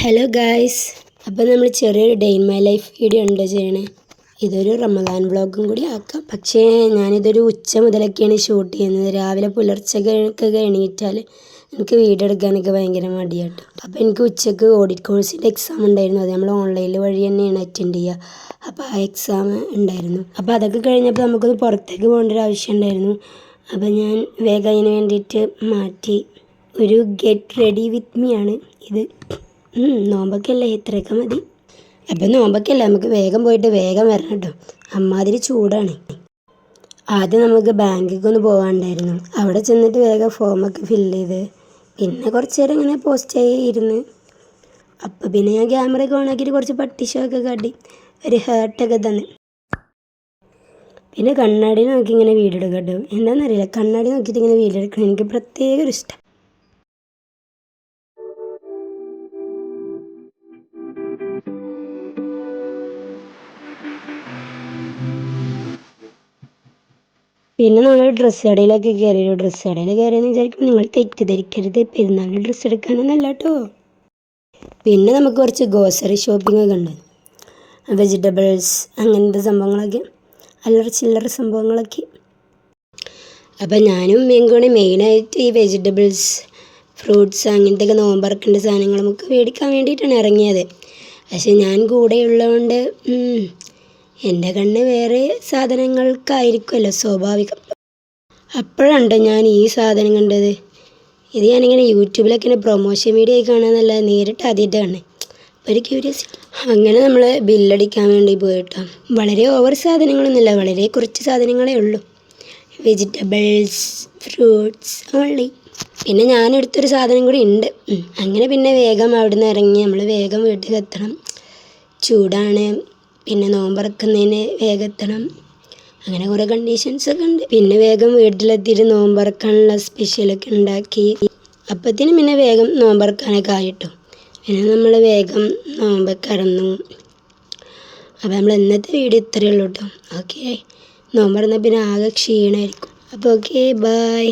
Hello guys, അപ്പോൾ നമ്മൾ ചെറിയൊരു day in my life video ഉണ്ട് ചെയ്യണേ. ഇതൊരു റമദാൻ വ്ളോഗും കൂടി ആക്കാം. പക്ഷേ ഞാനിതൊരു ഉച്ച മുതലൊക്കെയാണ് ഷൂട്ട് ചെയ്യുന്നത്. രാവിലെ പുലർച്ചെയൊക്കെ എണീറ്റാൽ എനിക്ക് വീഡിയോ എടുക്കാനൊക്കെ ഭയങ്കര മടിയാട്ടോ. അപ്പോൾ എനിക്ക് ഉച്ചയ്ക്ക് ഓഡിറ്റ് കോഴ്സിൻ്റെ എക്സാം ഉണ്ടായിരുന്നു. അത് നമ്മൾ ഓൺലൈൻ വഴി തന്നെയാണ് അറ്റൻഡ് ചെയ്യുക. അപ്പോൾ ആ എക്സാം ഉണ്ടായിരുന്നു. അപ്പോൾ അതൊക്കെ കഴിഞ്ഞപ്പോൾ നമുക്കൊന്ന് പുറത്തേക്ക് പോകേണ്ട ഒരു ആവശ്യം ഉണ്ടായിരുന്നു. അപ്പോൾ ഞാൻ വേഗം അതിന് വേണ്ടിയിട്ട് മാറ്റി ഒരു ഗെറ്റ് റെഡി വിത്ത് മീ ആണ് ഇത്. നോമ്പൊക്കെ അല്ലേ, ഇത്രയൊക്കെ മതി. അപ്പം നോമ്പൊക്കെ അല്ലേ, നമുക്ക് വേഗം പോയിട്ട് വേഗം വരണം കേട്ടോ. അമ്മാതിരി ചൂടാണ്. ആദ്യം നമുക്ക് ബാങ്കിലേക്ക് ഒന്ന് പോകാനുണ്ടായിരുന്നു. അവിടെ ചെന്നിട്ട് വേഗം ഫോമൊക്കെ ഫില്ല് ചെയ്ത് പിന്നെ കുറച്ച് നേരം ഇങ്ങനെ പോസ്റ്റ് ചെയ്തിരുന്ന്. അപ്പം പിന്നെ ഞാൻ ക്യാമറയൊക്കെ ഓണാക്കിയിട്ട് കുറച്ച് പട്ടിഷൊക്കെ കാട്ടി ഒരു ഹേർട്ടൊക്കെ തന്നെ. പിന്നെ കണ്ണാടി നോക്കി ഇങ്ങനെ വീഡിയോ എടുക്കാം കേട്ടോ. എന്താണെന്നറിയില്ല, കണ്ണാടി നോക്കിയിട്ട് ഇങ്ങനെ വീഡിയോ എടുക്കണം എനിക്ക് പ്രത്യേക ഒരു ഇഷ്ടം. പിന്നെ നമ്മൾ ഡ്രസ്സ് കടയിലൊക്കെ കയറിയൊരു ഡ്രസ്സ് കടയിൽ കയറിയെന്ന് വിചാരിക്കും നിങ്ങൾ തെറ്റിദ്ധരിക്കരുത്, പെരുന്നാളിന് ഡ്രസ്സ് എടുക്കാനൊന്നല്ല കേട്ടോ. പിന്നെ നമുക്ക് കുറച്ച് ഗ്രോസറി ഷോപ്പിംഗ് ഒക്കെ ഉണ്ട്. വെജിറ്റബിൾസ് അങ്ങനത്തെ സംഭവങ്ങളൊക്കെ, അല്ലറ ചില്ലറ സംഭവങ്ങളൊക്കെ. അപ്പം ഞാനും കൂടി മെയിനായിട്ട് ഈ വെജിറ്റബിൾസ്, ഫ്രൂട്ട്സ് അങ്ങനത്തെയൊക്കെ നോമ്പറക്കേണ്ട സാധനങ്ങൾ നമുക്ക് മേടിക്കാൻ വേണ്ടിയിട്ടാണ് ഇറങ്ങിയത്. പക്ഷെ ഞാൻ കൂടെ ഉള്ളതുകൊണ്ട് എൻ്റെ കണ്ണ് വേറെ സാധനങ്ങൾക്കായിരിക്കുമല്ലോ സ്വാഭാവികം. അപ്പോഴാണ് ഞാൻ ഈ സാധനം കണ്ടത്. ഇത് ഞാനിങ്ങനെ യൂട്യൂബിലൊക്കെ ഇങ്ങനെ പ്രൊമോഷൻ വീഡിയോ ആയി കാണാമെന്നല്ല, നേരിട്ട് ആദ്യമായിട്ടാണ്. അപ്പോൾ ഒരു ക്യൂരിയസ്. അങ്ങനെ നമ്മൾ ബില്ലടിക്കാൻ വേണ്ടി പോയിട്ടോ. വളരെ ഓവർ സാധനങ്ങളൊന്നുമില്ല, വളരെ കുറച്ച് സാധനങ്ങളേ ഉള്ളൂ. Vegetables, fruits only. പിന്നെ ഞാനെടുത്തൊരു സാധനം കൂടി ഉണ്ട്. അങ്ങനെ പിന്നെ വേഗം അവിടെ നിന്ന് ഇറങ്ങി നമ്മൾ വേഗം വീട്ടിലെത്തണം. ചൂടാണ്, പിന്നെ നോമ്പറക്കുന്നതിന് വേഗം എത്തണം. അങ്ങനെ കുറേ കണ്ടീഷൻസൊക്കെ ഉണ്ട്. പിന്നെ വേഗം വീട്ടിലെത്തിയിട്ട് നോമ്പറക്കാനുള്ള സ്പെഷ്യലൊക്കെ ഉണ്ടാക്കി. അപ്പത്തിന് പിന്നെ വേഗം നോമ്പറക്കാനൊക്കെ ആയിട്ടു. പിന്നെ നമ്മൾ വേഗം നോമ്പൊക്കെ ഇറന്നു. അപ്പോൾ നമ്മൾ ഇന്നത്തെ വീഡിയോ ഇത്രയേ ഉള്ളൂ കേട്ടോ. ഓക്കെ, നോമ്പറന്നാൽ പിന്നെ ആകെ ക്ഷീണമായിരിക്കും. അപ്പോൾ ഓക്കെ, ബൈ.